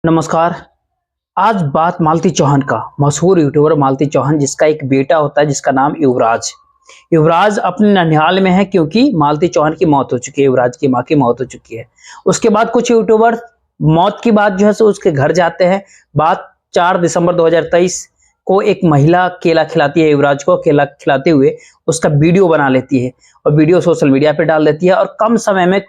नमस्कार। आज बात मालती चौहान का, मशहूर यूट्यूबर मालती चौहान जिसका एक बेटा होता है जिसका नाम युवराज। युवराज अपने ननिहाल में है क्योंकि मालती चौहान की मौत हो चुकी है, युवराज की माँ की मौत हो चुकी है। उसके बाद कुछ यूट्यूबर मौत की बात जो है सो उसके घर जाते हैं। बात 4 दिसंबर 2023 को एक महिला केला खिलाती है, युवराज को केला खिलाते हुए उसका वीडियो बना लेती है और वीडियो सोशल मीडिया पे डाल देती है और कम समय में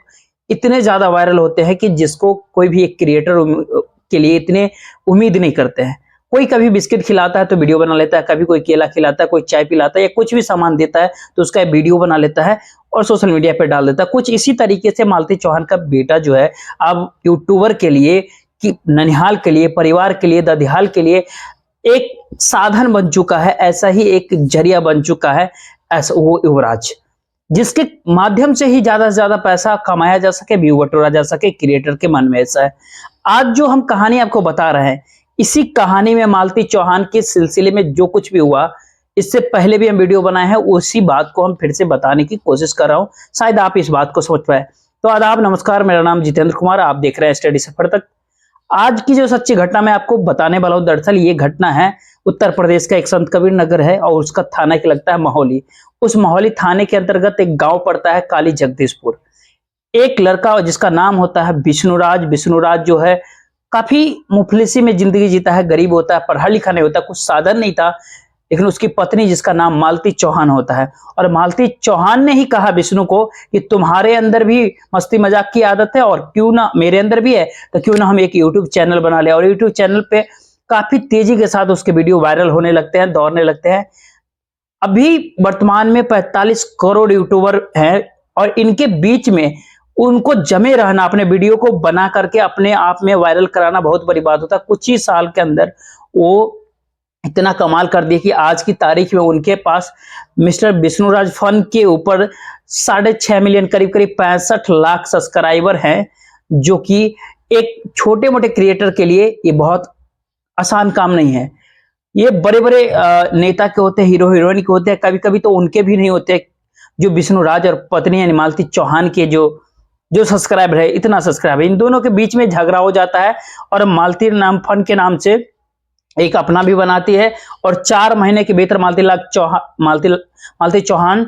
इतने ज्यादा वायरल होते हैं कि जिसको कोई भी एक क्रिएटर के लिए इतने उम्मीद नहीं करते हैं। कोई कभी बिस्किट खिलाता है तो वीडियो बना लेता है, कभी कोई केला खिलाता है, कोई चाय पिलाता है या कुछ भी सामान देता है तो उसका वीडियो बना लेता है और सोशल मीडिया पे डाल देता है। कुछ इसी तरीके से मालती चौहान का बेटा जो है अब यूट्यूबर के लिए, कि ननिहाल के लिए, परिवार के लिए, ददिहाल के लिए एक साधन बन चुका है, ऐसा ही एक जरिया बन चुका है ऐसा वो युवराज, जिसके माध्यम से ही ज्यादा से ज्यादा पैसा कमाया जा सके, व्यू बटोरा जा सके। क्रिएटर के मन में ऐसा है। आज जो हम कहानी आपको बता रहे हैं, इसी कहानी में मालती चौहान के सिलसिले में जो कुछ भी हुआ, इससे पहले भी हम वीडियो बनाए हैं, उसी बात को हम फिर से बताने की कोशिश कर रहा हूं। शायद आप इस बात को समझ पाए। तो आदाब, नमस्कार, मेरा नाम जितेंद्र कुमार, आप देख रहे हैं स्टडी सफर तक। आज की जो सच्ची घटना मैं आपको बताने वाला हूं, दरअसल ये घटना है उत्तर प्रदेश का एक संत कबीर नगर है और उसका थाना के लगता है महोली। उस महोली थाने के अंतर्गत एक गांव पड़ता है काली जगदीशपुर। एक लड़का जिसका नाम होता है विष्णुराज। विष्णुराज जो है काफी मुफलिसी में जिंदगी जीता है, गरीब होता है, पढ़ा लिखा नहीं होता, कुछ साधन नहीं था। लेकिन उसकी पत्नी जिसका नाम मालती चौहान होता है, और मालती चौहान ने ही कहा विष्णु को कि तुम्हारे अंदर भी मस्ती मजाक की आदत है और क्यों ना मेरे अंदर भी है, तो क्यों ना हम एक यूट्यूब चैनल बना ले। और यूट्यूब चैनल पे काफी तेजी के साथ उसके वीडियो वायरल होने लगते हैं, दौड़ने लगते हैं। अभी वर्तमान में 45 करोड़ यूट्यूबर हैं और इनके बीच में उनको जमे रहना, अपने वीडियो को बना करके अपने आप में वायरल कराना बहुत बड़ी बात होता है। कुछ ही साल के अंदर वो इतना कमाल कर दिया कि आज की तारीख में उनके पास मिस्टर विष्णुराज फन के ऊपर 6.5 मिलियन, करीब करीब 65 लाख सब्सक्राइबर हैं, जो कि एक छोटे मोटे क्रिएटर के लिए ये बहुत आसान काम नहीं है। ये बड़े बड़े नेता के होते हैं, हीरो हीरोइन के होते हैं, कभी कभी तो उनके भी नहीं होते। जो विष्णुराज और पत्नी यानी मालती चौहान के जो जो सब्सक्राइबर है, इतना सब्सक्राइबर, इन दोनों के बीच में झगड़ा हो जाता है और मालती नाम फन के नाम से एक अपना भी बनाती है और 4 महीने के भीतर मालती चौहान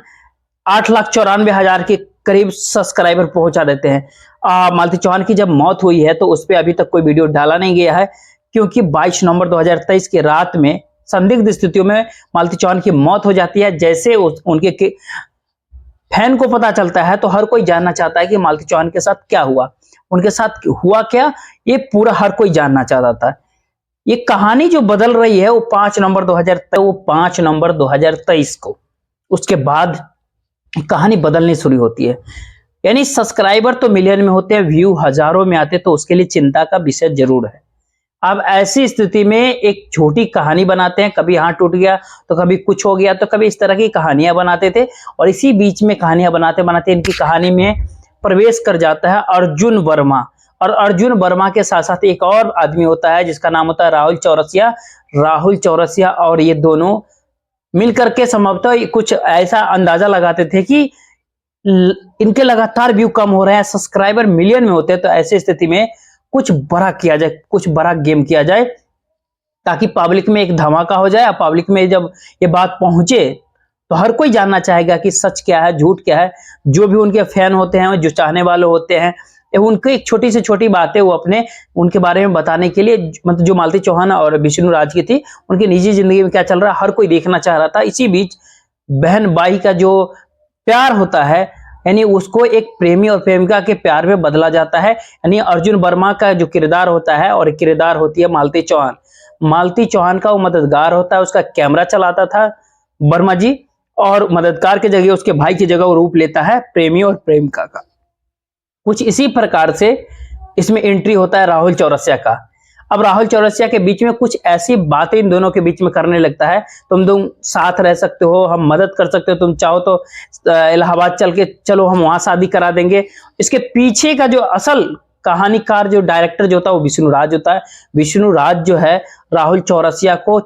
8,94,000 के करीब सब्सक्राइबर पहुंचा देते हैं। मालती चौहान की जब मौत हुई है तो उस पर अभी तक कोई वीडियो डाला नहीं गया है, क्योंकि 22 नवंबर 2023 की रात में संदिग्ध स्थितियों में मालती चौहान की मौत हो जाती है। जैसे उनके फैन को पता चलता है तो हर कोई जानना चाहता है कि मालती चौहान के साथ क्या हुआ, उनके साथ हुआ क्या, ये पूरा हर कोई जानना चाहता था। ये कहानी जो बदल रही है वो 5 नवंबर 2023 को, उसके बाद कहानी बदलनी शुरू होती है। यानी सब्सक्राइबर तो मिलियन में होते हैं, व्यू हजारों में आते, तो उसके लिए चिंता का विषय जरूर है। अब ऐसी स्थिति में एक छोटी कहानी बनाते हैं, कभी हाथ टूट गया तो कभी कुछ हो गया, तो कभी इस तरह की कहानियां बनाते थे। और इसी बीच में कहानियां बनाते बनाते इनकी कहानी में प्रवेश कर जाता है अर्जुन वर्मा। और अर्जुन वर्मा के साथ साथ एक और आदमी होता है जिसका नाम होता है राहुल चौरसिया। राहुल चौरसिया और ये दोनों मिलकर के संभवतः कुछ ऐसा अंदाजा लगाते थे कि इनके लगातार व्यू कम हो रहे हैं, सब्सक्राइबर मिलियन में होते हैं, तो ऐसी स्थिति में कुछ बड़ा किया जाए, कुछ बड़ा गेम किया जाए, ताकि पब्लिक में एक धमाका हो जाए। पब्लिक में जब ये बात पहुंचे तो हर कोई जानना चाहेगा कि सच क्या है, झूठ क्या है। जो भी उनके फैन होते हैं, जो चाहने वाले होते हैं, उनको एक छोटी से छोटी बातें वो अपने उनके बारे में बताने के लिए, मतलब जो मालती चौहान और विष्णुराज की थी, उनकी निजी जिंदगी में क्या चल रहा है हर कोई देखना चाह रहा था। इसी बीच बहन भाई का जो प्यार होता है, यानी उसको एक प्रेमी और प्रेमिका के प्यार में बदला जाता है। यानी अर्जुन वर्मा का जो किरदार होता है और किरदार होती है मालती चौहान। मालती चौहान का वो मददगार होता है, उसका कैमरा चलाता था वर्मा जी, और मददगार की जगह, उसके भाई की जगह वो रूप लेता है प्रेमी और प्रेमिका का। कुछ इसी प्रकार से इसमें एंट्री होता है राहुल चौरसिया का। अब राहुल चौरसिया के बीच में कुछ ऐसी बातें इन दोनों के बीच में करने लगता है, तुम साथ रह सकते हो, हम मदद कर सकते हो, तुम चाहो तो इलाहाबाद चल के चलो, हम वहां शादी करा देंगे। इसके पीछे का जो असल कहानीकार, जो डायरेक्टर जो होता है वो विष्णुराज होता है। विष्णुराज जो है राहुल चौरसिया को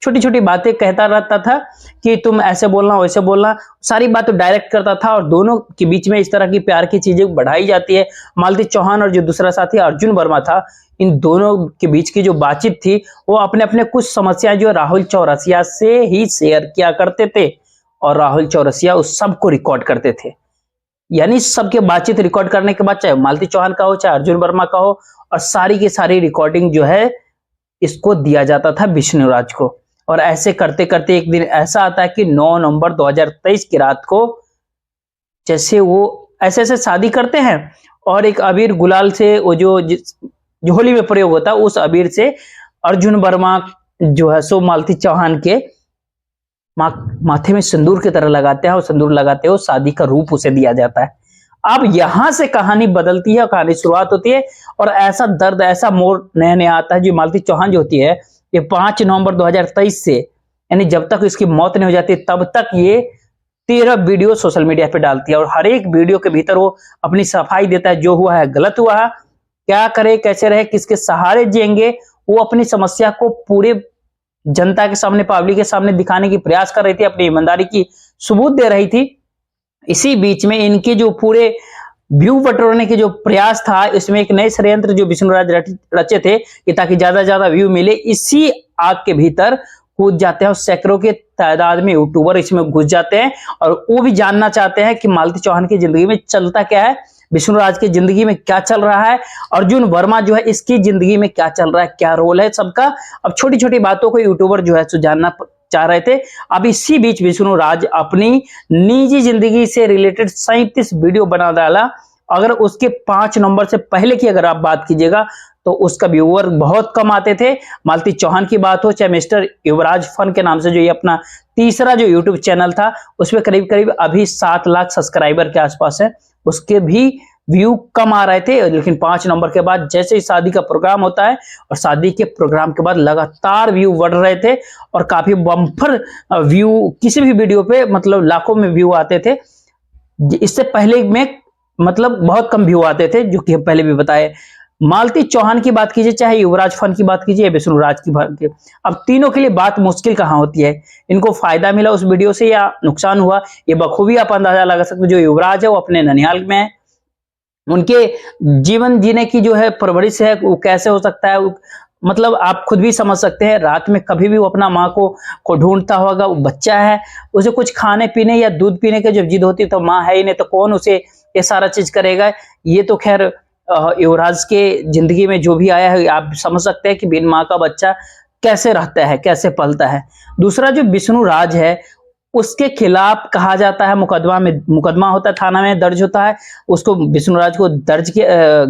छोटी छोटी बातें कहता रहता था कि तुम ऐसे बोलना वैसे बोलना, सारी बात तो डायरेक्ट करता था। और दोनों के बीच में इस तरह की प्यार की चीजें बढ़ाई जाती है। मालती चौहान और जो दूसरा साथी अर्जुन वर्मा था, इन दोनों के बीच की जो बातचीत थी वो अपने अपने कुछ समस्याएं जो राहुल चौरसिया से ही शेयर किया करते थे, और राहुल चौरसिया उस सबको रिकॉर्ड करते थे। यानी सबके बातचीत रिकॉर्ड करने के बाद, चाहे मालती चौहान का हो चाहे अर्जुन वर्मा का हो, और सारी की सारी रिकॉर्डिंग जो है इसको दिया जाता था विष्णुराज को। और ऐसे करते करते एक दिन ऐसा आता है कि 9 नवंबर 2023 की रात को, जैसे वो ऐसे ऐसे शादी करते हैं और एक अबीर गुलाल से वो जो होली में प्रयोग होता है उस अबीर से अर्जुन वर्मा जो है सो मालती चौहान के माथे में सिंदूर की तरह लगाते हैं, और सिंदूर लगाते हो शादी का रूप उसे दिया जाता है। अब यहां से कहानी बदलती है, कहानी शुरुआत होती है, और ऐसा दर्द, ऐसा मोड़ नया नया आता है। जो मालती चौहान जो होती है, ये 5 नवंबर 2023 से, यानी जब तक इसकी मौत नहीं हो जाती तब तक ये 13 वीडियो सोशल मीडिया पे डालती है। और हर एक वीडियो के भीतर वो अपनी सफाई देता है, जो हुआ है गलत हुआ है, क्या करे, कैसे रहे, किसके सहारे जिएंगे, वो अपनी समस्या को पूरे जनता के सामने, पब्लिक के सामने दिखाने की प्रयास कर रही थी, अपनी ईमानदारी की सबूत दे रही थी। इसी बीच में इनके जो पूरे व्यू बटोरने के जो प्रयास था, इसमें एक नए षड्यंत्र जो विष्णुराज रचे थे कि ताकि ज्यादा ज्यादा व्यू मिले, इसी आग के भीतर कूद जाते हैं और सैकड़ों के तादाद में यूट्यूबर इसमें घुस जाते हैं, और वो भी जानना चाहते हैं कि मालती चौहान की जिंदगी में चलता क्या है, विष्णुराज की जिंदगी में क्या चल रहा है, अर्जुन वर्मा जो है इसकी जिंदगी में क्या चल रहा है, क्या रोल है सबका। अब छोटी छोटी बातों को यूट्यूबर जो है सो जानना चाह रहे थे। अब इसी बीच विष्णुराज अपनी निजी जिंदगी से रिलेटेड 37 वीडियो बना डाला। अगर उसके 5 नंबर से पहले की अगर आप बात कीजिएगा तो उसका व्यूअर बहुत कम आते थे। मालती चौहान की बात हो चाहे मिस्टर युवराज फन के नाम से जो ये अपना तीसरा जो यूट्यूब चैनल था, उसमें करीब करीब अभी 7 लाख सब्सक्राइबर के आसपास है, उसके भी व्यू कम आ रहे थे। लेकिन 5 नंबर के बाद जैसे ही शादी का प्रोग्राम होता है, और शादी के प्रोग्राम के बाद लगातार व्यू बढ़ रहे थे, और काफी बम्पर व्यू किसी भी वीडियो पे मतलब लाखों में व्यू आते थे। इससे पहले में मतलब बहुत कम व्यू आते थे, जो कि हम पहले भी बताए। मालती चौहान की बात कीजिए, चाहे युवराज फन की बात कीजिए, विष्णुराज की बात कीजिए, अब तीनों के लिए बात मुश्किल कहां होती है। इनको फायदा मिला उस वीडियो से या नुकसान हुआ, ये बखूबी आप अंदाजा लगा सकते हो। जो युवराज है वो अपने ननिहाल में है, उनके जीवन जीने की जो है परवरिश है वो कैसे हो सकता है, मतलब आप खुद भी समझ सकते हैं। रात में कभी भी वो अपना माँ को ढूंढता होगा, वो बच्चा है, उसे कुछ खाने पीने या दूध पीने की जब जिद होती है तो माँ है ही नहीं, तो कौन उसे ये सारा चीज करेगा। ये तो खैर युवराज के जिंदगी में जो भी आया है, आप समझ सकते हैं कि बिन माँ का बच्चा कैसे रहता है, कैसे पलता है। दूसरा जो विष्णुराज है, उसके खिलाफ कहा जाता है मुकदमा होता है, थाना में दर्ज होता है, उसको विष्णुराज को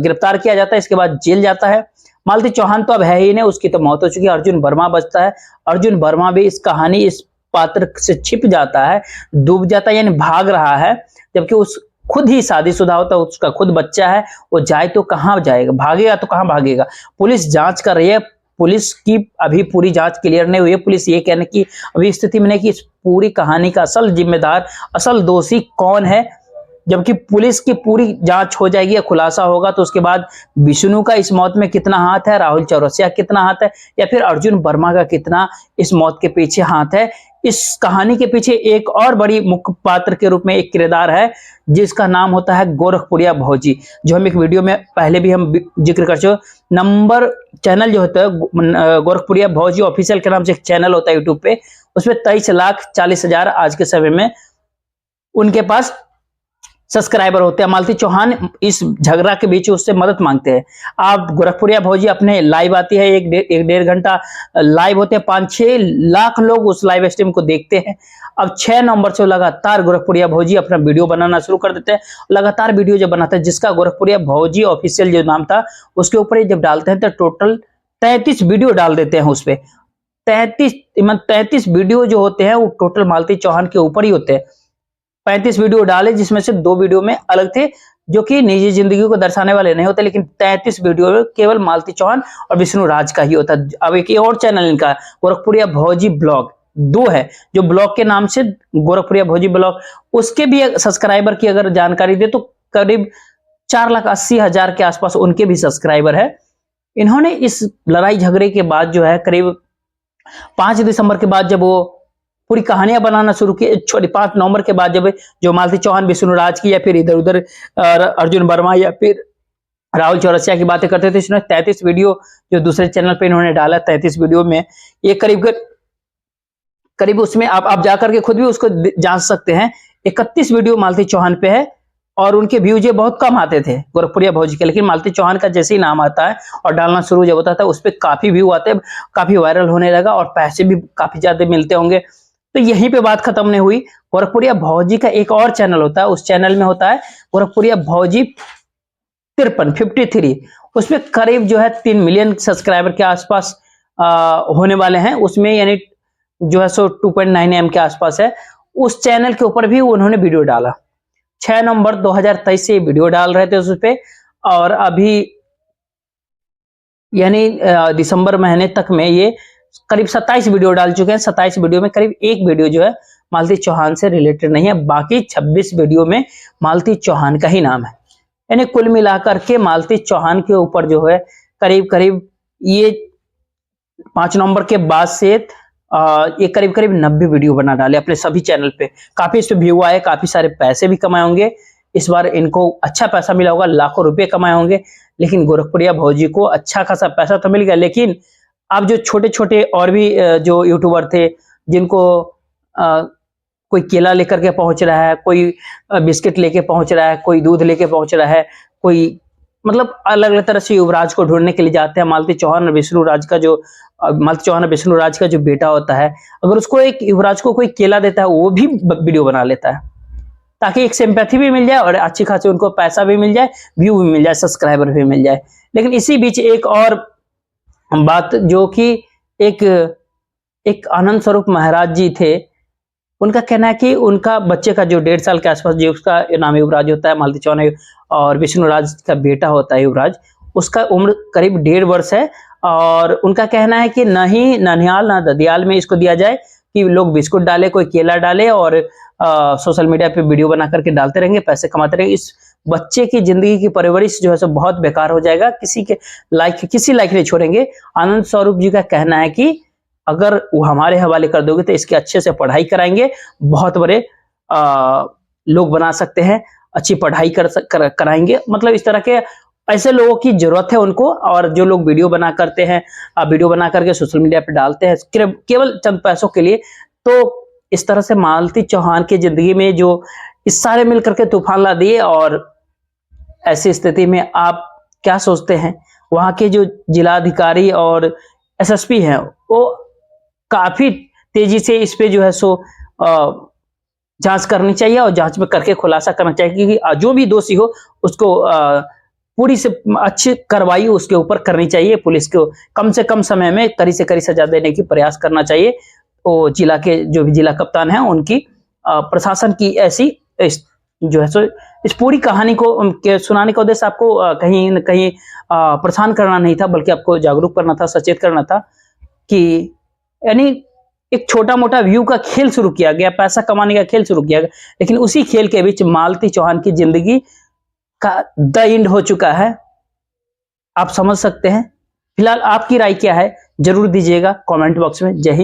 गिरफ्तार किया जाता है, इसके बाद जेल जाता है। मालती चौहान तो अब है ही नहीं, उसकी तो मौत हो चुकी है। अर्जुन वर्मा बचता है, अर्जुन वर्मा भी इस कहानी, इस पात्र से छिप जाता है, डूब जाता है, यानी भाग रहा है। जबकि उस खुद ही शादीशुदा होता है, उसका खुद बच्चा है, वो जाए तो कहां जाएगा, भागेगा तो कहां भागेगा। पुलिस जांच कर रही है, पुलिस की अभी पूरी जांच क्लियर नहीं हुई है। पुलिस ये कहने की अभी स्थिति में नहीं कि इस पूरी कहानी का असल जिम्मेदार, असल दोषी कौन है। जबकि पुलिस की पूरी जांच हो जाएगी या खुलासा होगा तो उसके बाद विष्णु का इस मौत में कितना हाथ है, राहुल चौरसिया कितना हाथ है, या फिर अर्जुन वर्मा का कितना इस मौत के पीछे हाथ है। इस कहानी के पीछे एक और बड़ी मुख्य पात्र के रूप में एक किरदार है, जिसका नाम होता है गोरखपुरिया भौजी, जो हम एक वीडियो में पहले भी हम जिक्र कर चुके। नंबर चैनल जो होता है गोरखपुरिया भौजी ऑफिशियल के नाम से एक चैनल होता है यूट्यूब पे, उसमें 23,40,000 आज के समय में उनके पास सब्सक्राइबर होते हैं। मालती चौहान इस झगड़ा के बीच उससे मदद मांगते हैं। आप गोरखपुरिया भौजी अपने लाइव आती है, एक डेढ़ घंटा लाइव होते हैं, 5-6 लाख लोग उस लाइव स्ट्रीम को देखते हैं। अब 6 नवंबर से लगातार गोरखपुरिया भौजी अपना वीडियो बनाना शुरू कर देते हैं। लगातार वीडियो जब बनाते हैं, जिसका गोरखपुरिया भौजी ऑफिशियल जो नाम था, उसके ऊपर जब डालते हैं तो टोटल 33 वीडियो डाल देते हैं। उस पर 33 वीडियो जो होते हैं वो टोटल मालती चौहान के ऊपर ही होते हैं। 35 वीडियो डाले, जिसमें से 2 वीडियो में अलग थे जो कि निजी जिंदगी को दर्शाने वाले नहीं होते, लेकिन 33 वीडियो केवल मालती चौहान और विष्णुराज का ही होता। अब एक और चैनल इनका गोरखपुरिया भौजी ब्लॉग 2 है, जो ब्लॉग के नाम से गोरखपुरिया भौजी ब्लॉग, उसके भी सब्सक्राइबर की अगर जानकारी दे तो करीब 4,80,000 के आसपास उनके भी सब्सक्राइबर है। इन्होंने इस लड़ाई झगड़े के बाद जो है करीब 5 दिसंबर के बाद जब वो पूरी कहानियां बनाना शुरू की, 5 नवंबर के बाद जब जो मालती चौहान, विष्णुराज की या फिर इधर उधर अर्जुन वर्मा या फिर राहुल चौरसिया की बातें करते थे, इसने 33 वीडियो जो दूसरे चैनल पे इन्होंने डाला, 33 वीडियो में ये करीब करीब उसमें आप जाकर के खुद भी उसको जांच सकते हैं, 31 वीडियो मालती चौहान पे है और उनके व्यूज ये बहुत कम आते थे गोरखपुरिया भौजी के, लेकिन मालती चौहान का जैसे ही नाम आता है और डालना शुरू जब होता था उस पर काफी व्यू आते, काफी वायरल होने लगा और पैसे भी काफी ज्यादा मिलते होंगे। तो यहीं पे बात खत्म नहीं हुई। गोरखपुरिया भौजी का एक और चैनल होता है, उस चैनल में होता है गोरखपुरिया भौजी 53, उसमें करीब जो है 3 मिलियन सब्सक्राइबर के आसपास होने वाले हैं, उसमें यानी जो है 2.9 एम के आसपास है। उस चैनल के ऊपर भी उन्होंने वीडियो डाला, 6 नवंबर 2023 से वीडियो डाल रहे थे उस पे, और अभी यानी दिसंबर महीने तक में ये करीब 27 वीडियो डाल चुके हैं। 27 वीडियो में करीब एक वीडियो जो है मालती चौहान से रिलेटेड नहीं है, बाकी 26 वीडियो में मालती चौहान का ही नाम है। यानी कुल मिलाकर के मालती चौहान के ऊपर जो है करीब करीब ये 5 नवंबर के बाद से ये करीब करीब 90 वीडियो बना डाले अपने सभी चैनल पे, काफी इस पे व्यू आए, काफी सारे पैसे भी कमाए होंगे। इस बार इनको अच्छा पैसा मिला होगा, लाखों रुपए कमाए होंगे। लेकिन गोरखपुरिया भौजी को अच्छा खासा पैसा तो मिल गया, लेकिन अब जो छोटे छोटे और भी जो यूट्यूबर थे जिनको कोई केला लेकर के पहुंच रहा है, कोई बिस्किट लेके पहुंच रहा है, कोई दूध लेके पहुंच रहा है, कोई मतलब अलग अलग तरह से युवराज को ढूंढने के लिए जाते हैं। मालती चौहान और विष्णुराज का जो मालती चौहान और विष्णुराज का जो बेटा होता है, अगर उसको एक युवराज को कोई केला देता है वो भी वीडियो बना लेता है, ताकि एक सिंपैथी भी मिल जाए और अच्छी खासी उनको पैसा भी मिल जाए, व्यू भी मिल जाए, सब्सक्राइबर भी मिल जाए। लेकिन इसी बीच एक और बात जो कि एक आनंद स्वरूप महाराज जी थे, उनका कहना है कि उनका बच्चे का जो 1.5 साल के आसपास जो उसका नाम युवराज होता है, मालती चौहान और विष्णुराज का बेटा होता है युवराज, उसका उम्र करीब 1.5 वर्ष है। और उनका कहना है कि न ही ननिहाल न ददियाल में इसको दिया जाए कि लोग बिस्कुट डाले, कोई केला डाले और सोशल मीडिया पे वीडियो बना करके डालते रहेंगे, पैसे कमाते रहेंगे। इस बच्चे की जिंदगी की परवरिश जो है सो बहुत बेकार हो जाएगा, किसी लायक नहीं छोड़ेंगे। आनंद स्वरूप जी का कहना है कि अगर वो हमारे हवाले कर दोगे तो इसके अच्छे से पढ़ाई कराएंगे, बहुत बड़े लोग बना सकते हैं, अच्छी पढ़ाई कराएंगे। मतलब इस तरह के ऐसे लोगों की जरूरत है उनको, और जो लोग वीडियो बना करते हैं, वीडियो बना करके सोशल मीडिया पे डालते हैं केवल चंद पैसों के लिए, तो इस तरह से मालती चौहान की जिंदगी में जो इस सारे मिलकर के तूफान ला दिए। और ऐसी स्थिति में आप क्या सोचते हैं? वहां के जो जिलाधिकारी और एसएसपी हैं वो काफी तेजी से इस पे जो है सो जांच करनी चाहिए और जांच में करके खुलासा करना चाहिए कि जो भी दोषी हो उसको पूरी से अच्छी कार्रवाई उसके ऊपर करनी चाहिए। पुलिस को कम से कम समय में कड़ी से कड़ी सजा देने की प्रयास करना चाहिए। तो जिला के जो भी जिला कप्तान हैं उनकी प्रशासन की ऐसी जो है सो इस पूरी कहानी को सुनाने का उद्देश्य आपको कहीं न कहीं परेशान करना नहीं था, बल्कि आपको जागरूक करना था, सचेत करना था कि यानी एक छोटा मोटा व्यू का खेल शुरू किया गया, पैसा कमाने का खेल शुरू किया गया, लेकिन उसी खेल के बीच मालती चौहान की जिंदगी का द एंड हो चुका है। आप समझ सकते हैं। फिलहाल आपकी राय क्या है जरूर दीजिएगा कमेंट बॉक्स में। जय हिंद।